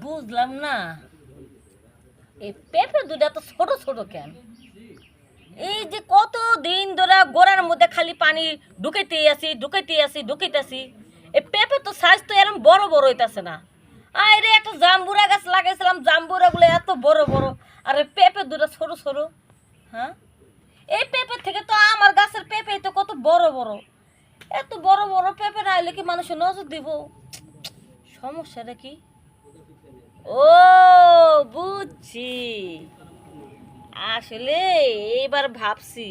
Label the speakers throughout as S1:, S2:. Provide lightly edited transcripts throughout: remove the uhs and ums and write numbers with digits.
S1: বুঝলাম না এই পেঁপে দুটা তো ছোট ছোট কেন? এই যে কত দিন ধরে গোড়ার মধ্যে খালি পানি ঢুকাইতেছি। এই পেঁপে তো সাইজ তো এরকম বড় বড় হইতাছে না। আরে একটা জাম্বুরা গাছ লাগাইছিলাম, জাম্বুরা গুলো এত বড় বড়, আর এই পেঁপে দুটা ছোট ছোট। হ্যাঁ, এই পেঁপে থেকে তো আমার গাছের পেঁপে তো কত বড় বড়। এত বড় বড় পেঁপে না হলে কি মানুষের নজর দিব? সমস্যাটা কি? ও, বুঝছি। আসলে এবার ভাবছি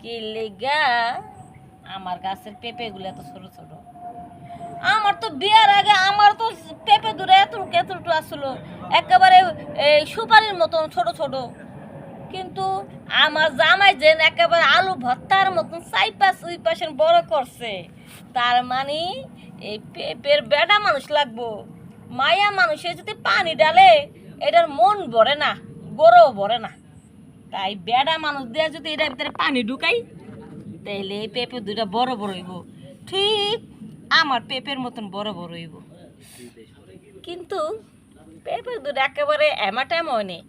S1: কি লেগা আমার গাছের পেঁপে গুলো এত ছোট ছোট। আমার তো বিয়ার আগে আমার তো পেঁপে দূরে এতটুকু আসলো, একেবারে এই সুপারির মতন ছোট ছোট। কিন্তু আমার জামাই যেন একেবারে আলু ভর্তার মতন উই পাশের বড় করছে। তার মানে এই পেঁপের বেডা মানুষ লাগবো। মায়া মানুষে যদি পানি ডালে এটার মন ভরে না, গরও ভরে না। তাই বেডা মানুষ দিয়ে যদি এটার ভিতরে পানি ঢুকাই তাইলে এই পেঁপে দুটা বড় বড় হইব, ঠিক আমার পেঁপের মতন বড় বড় হইব। কিন্তু পেঁপে দুটা একেবারে এমাটাম হয়নি,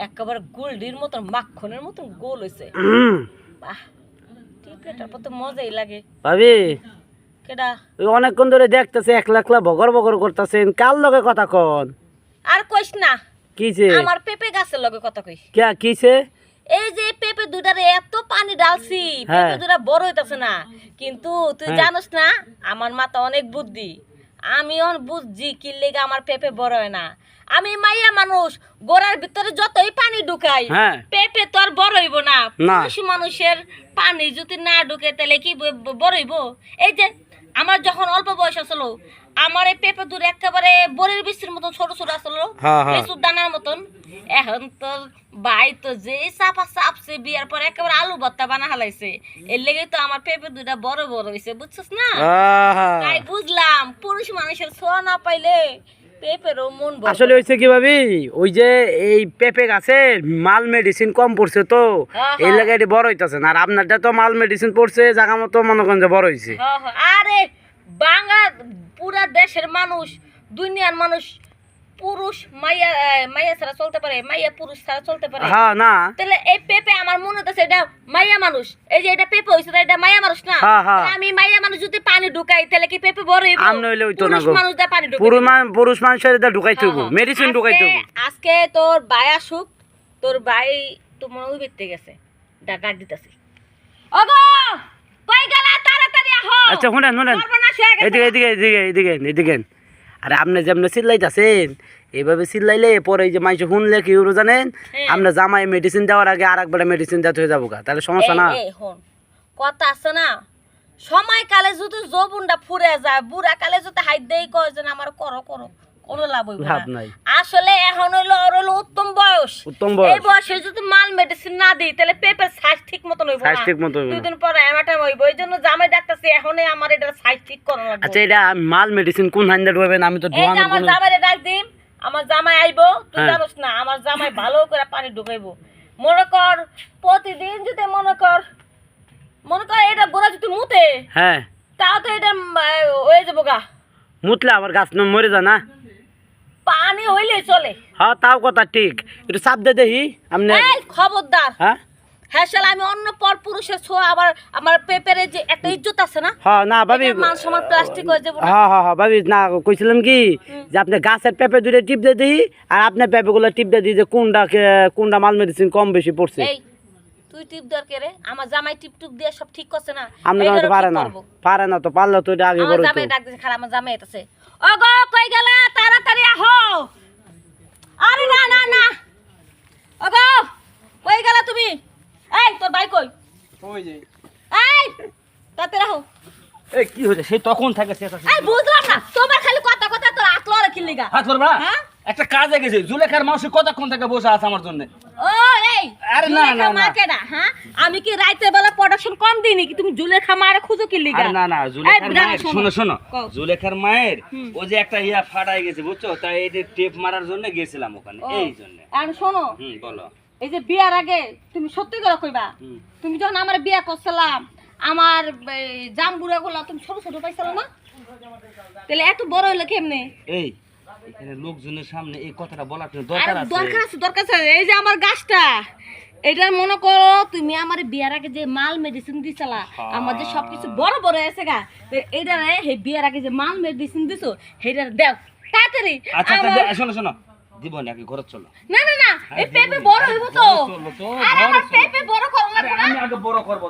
S1: একেবারে গোল্ডির মতন মাখনের মতন গোল হয়েছে। বাহ, টিপলেটার কত মজাই লাগে।
S2: ভাবি
S1: কেডা?
S2: অনেকক্ষণ ধরে দেখতেছে একলা একলা বগর বগর করতেছেন, কার লগে কথা কন?
S1: আর কইস না,
S2: কিছে?
S1: আমার পেঁপে গাছের লগে কথা কই।
S2: কিছে?
S1: এই যে পেঁপে দুটারে এত পানি ডালছি, পেঁপে দুটা বড় হইতাছে না। কিন্তু তুই জানোস না আমার মাথা অনেক বুদ্ধি। আমি বুঝছি কি লেগে আমার পেঁপে বড় হয় না। আমি মাইয়া মানুষ, গোড়ার ভিতরে যতই পানি ঢুকাই পেঁপে তো আর বড় হইব না। পুরুষ মানুষের পানি যদি না ঢুকে তাহলে কি বড় হইব? এই যে আমার যখন অল্প বয়স আসলো, আমার এই পেঁপে দূরে একেবারে বরের বৃষ্টির মতন ছোট ছোট আসলো, লেচুর দানার মতন। এখন তো ভাই তো যে চাপছে বিয়ার পর একেবারে আলু ভর্তা বানা হালাইছে। এর লেগে তো আমার পেঁপে দুটা বড় বড় হয়েছে, বুঝছিস না? তাই বুঝলাম পুরুষ মানুষের ছোঁয়া না পাইলে পেঁপেরও মন বড়।
S2: আসলে হয়েছে কি ভাবি, ওই যে এই পেঁপে গাছে মাল মেডিসিন কম পড়ছে তো এই লাগে এটি বড় হইতাছে না। আর আপনারটা তো মাল মেডিসিন পড়ছে, জায়গা মতো মনে করেন যে বড় হয়েছে।
S1: আরে বাংলা পুরা দেশের মানুষ, দুনিয়ার মানুষ পুরুষ মাইয়া ছাড়া চলতে পারে, মাইয়া পুরুষ ছাড়া চলতে পারে?
S2: হ্যাঁ না।
S1: তাহলে এই পেঁপে আমার মনে হচ্ছে এটা মাইয়া মানুষ। এই যে এটা পেঁপে হইছে, এটা মাইয়া মানুষ না? আমি মাইয়া মানুষ যদি পানি ঢুকাই তাহলে কি পেঁপে বড় হইব?
S2: আমন হইলে হইতো না গো।
S1: পুরুষ মানুষ দা পানি ঢুকাই,
S2: পুরুষ মানুষের এটা ঢুকাইতে হইব, মেডিসিন ঢুকাইতে হইব।
S1: আজকে তোর ভাই আসুক, তোর ভাই তো মনে হয় বেঁচে গেছে, ডাক দিতেছি। ওগো কই গেলা, তাড়াতাড়ি আহো।
S2: আচ্ছা শুনেন এদিকে। আরে আপনি যেমন চিল্লাইতেছেন এইভাবে চিল্লাইলে পরে এই যে মানুষ শুনলে কি হলো জানেন, আপনার জামাই মেডিসিন দেওয়ার আগে আর একবার মেডিসিন দিতে হয়ে যাবো, তাহলে সমস্যা না।
S1: কথা আছে না, সময়কালে যদি যৌবনটা ফুরে যায়, বুড়া কালে যদি হাইট দেই কয় যে আমার করো কোনো লাভ হইব না। আসলে এখন হইলো উত্তম বয়স। এই বয়সে যদি মাল মেডিসিন না দিই তাহলে পেঁপের সাইজ ঠিক মতন হইব না। দুদিন পরে এমাটাম হইব। এই জন্য জামাই ডাকতেছি এখনই আমার এটা সাইজ ঠিক করা লাগবে।
S2: আচ্ছা এটা মাল মেডিসিন কোন হান্ড্রেড হইবেন? আমি তো
S1: এই আমার জামাইরে ডাক দিম, আমার জামাই আইবো। তুই জানোস না আমার জামাই ভালো করে পানি ঢুকাইবো। মনে কর প্রতিদিন যদি মনে কর এটা গোড়া যদি মুতে, তাও তো এটা হয়ে যাবো গা।
S2: মুতলে আমার গাছ মরে যায় না,
S1: পানি হইলে চলে।
S2: হ্যাঁ তাও কথা ঠিক, একটু চাপ দে দেখি। আপনি
S1: খবরদার। হ্যাঁ শালা, আমি অন্য পর পুরুষের ছোঁয়া আবার আমার পেপের যে একটা ইজ্জত আছে না।
S2: হ্যাঁ না ভাবি,
S1: মান সম্মান প্লাস্টিক হয়ে যাবো।
S2: হ্যাঁ ভাবি না কইছিলাম কি যে আপনি গাছের পেঁপে দুটো টিপ দিয়ে দিই আর আপনার পেঁপে গুলো টিপ দিয়ে দিই যে কোনটা মাল মেডিসিন কম বেশি পড়ছে।
S1: তুই টিপ দর কে রে? আমার জামাই টিপ টুপ দিয়ে সব ঠিক করছে না।
S2: আপনি তো পারে না তো, পারলে তো এটা আগে বড় তো।
S1: আমার জামাই ডাক দিছে, খারাপ আমার জামাই এটাছে। ওগো কই গেলা, তাড়াতাড়ি আহো। আরে না ওগো কই গেলা তুমি? এই তোর ভাই কই?
S3: ওই যে
S1: এই তাড়াতাড়ি আহো।
S2: এই কি হইছে সেই তখন থাকে সে?
S1: এই বুঝলাম না, তোমার খালি কথা তোর আকল আর কি লিগা?
S3: হাত ধরবা। একটা কাজে গেছে, জুলেখার মাসে কতক্ষণ থেকে বসে আছে আমার জন্য।
S1: ও এই
S3: আরে না
S1: মাকেডা, হ্যাঁ আমি কি রাইতের বেলা প্রোডাকশন কম দিই নাকি? তুমি জুলেখা মারে খুঁজো কি লিগা?
S3: আরে না জুলেখার মায়ের শোনো জুলেখার মায়ের ও যে একটা ইয়া ফাটাই গেছে বুঝছো, তাই এই যে টেপ মারার জন্য গেছিলাম ওখানে, এই জন্য।
S1: আর শোনো,
S3: বলো।
S1: এই যে বিয়ার আগে তুমি সত্যি করে কইবা, তুমি যখন আমার বিয়া করছিলাম আমার জামবুড়া গুলা তুমি ছোট ছোট পাইছিল না? তাহলে এত বড় হইলো কেমনে?
S3: এই এখানে লোকজনের সামনে এই কথাটা বলার তো
S1: আরে
S3: দরকার আছে।
S1: দরকার আছে। এই যে আমার গাছটা, এটা মনে করো তুমি আমার বিয়ার আগে যে মাল মেডিসিন দিছলা, আমার যে সবকিছু বড় বড় হয়েছে গা, তো এইটা হে বিয়ার আগে যে মাল মেডিসিন দিছো সেইটা দেখ তাড়াতাড়ি।
S3: আচ্ছা
S1: আমার-
S3: আচ্ছা, শোনো শোনো, দিব নাকি ঘরে চলো।
S1: না না না, এই পেঁপে বড় হইব তো।
S3: চলো তো,
S1: আরে আমার পেঁপে বড় করো না।
S3: আরে আমি আগে বড় করবো।